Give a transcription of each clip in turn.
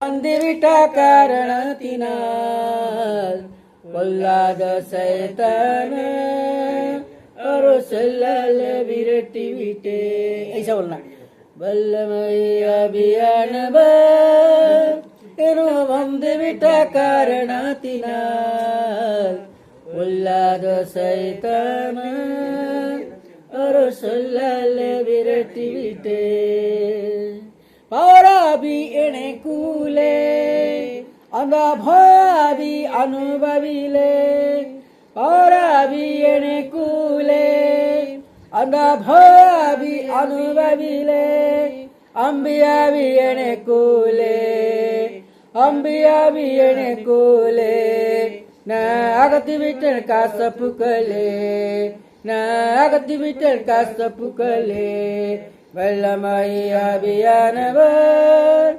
வந்துவிட்ட காரணத்தினால் பொல்லாத சைத்தான ஒரு சொல்லால விரட்டி விட்டே சொல்லலாம். வல்லமை அபியானவர் எனும் வந்துவிட்ட காரணத்தினால் பொல்லாத சைத்தான ஒரு சொல்லால விரட்டி விட்டே. பாராபி என கூலே அந்த பாவி அனுபவிலே. பாராபி என கூலே அந்த பாவி அனுபவிலே. அம்பியாவி என கூலே அம்பியாவி என கூலே. நான் அகத்தி விட்டேன் காசப்புக்களே நான் அகத்தி விட்டேன் காசப்புக்களே. வல்லமை அபியானவர்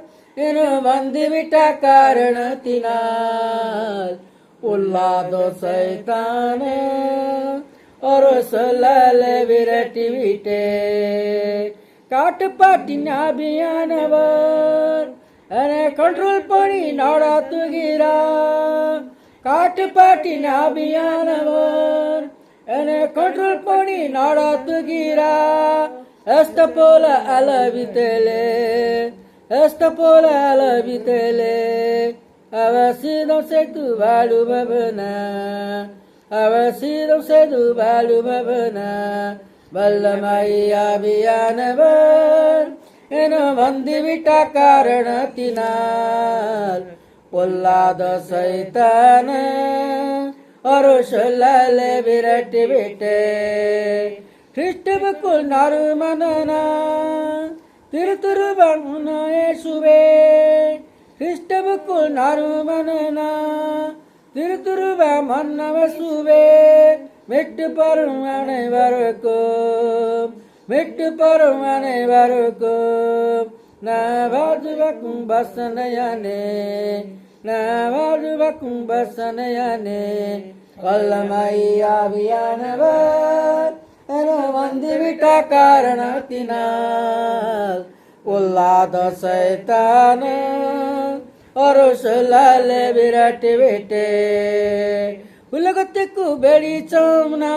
எனும் வந்துவிட்ட காரணத்தினால் பொல்லாத சைத்தான ஒரு சொல்லால விரட்டி விட்டே. காட்டுப்பாட்டின் அபியானவர் என்னை கண்ட்ரோல் பண்ணி நடத்துகிறார். காட்டுப்பாட்டின் அபியானவர் என்னை கண்ட்ரோல் பண்ணி நடத்துகிறார். Esta pola alabitele, esta pola alabitele. Avasi don't say to valu babana, avasi don't say to valu babana. Vallamai abiyanavar, eno vandivita karanatinal. Pollada saitana, arushallale virati vite. கிறிஸ்துவுக்குள் நறுமணனா திருத்துருவனேசுவே. கிறிஸ்துவுக்குள் நறுமணனா திருத்துருவ மன்னவசுவே. விட்டு பரும் அனைவருக்கும் விட்டு பரும் அனைவருக்கும். நான் வாழ்வக்கும் பசனையானே நான் வாழ்வக்கும் பசனையானே. வல்லமை ஆவியானவர் வந்துவிட்ட காரணத்தினால் பொல்லாத சைத்தான ஒரு சொல்லால விரட்டி விட்டே. உலகத்துக்கு வெளிச்சம்னா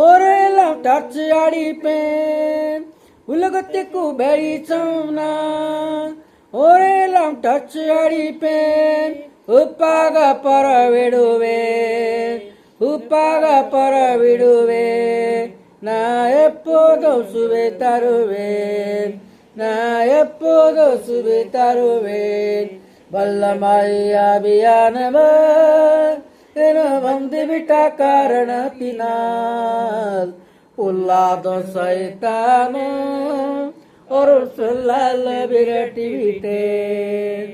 ஓரெல்லாம் டச்சு அடிப்பேன். உலகத்துக்கு வெளிச்சம்னா ஓரெல்லாம் டச்சு அடிப்பேன். உப்பாக பரவிடுவேன் உப்பாக பரவிடுவேன். நான் எப்போதும் சுவை தருவேன் நான் எப்போதும் சுவை தருவேன். வல்லமை அபியானவர் எனும் வந்துவிட்ட காரணத்தினால் பொல்லாத சைத்தான ஒரு சொல்லால விரட்டி விட்டேன்.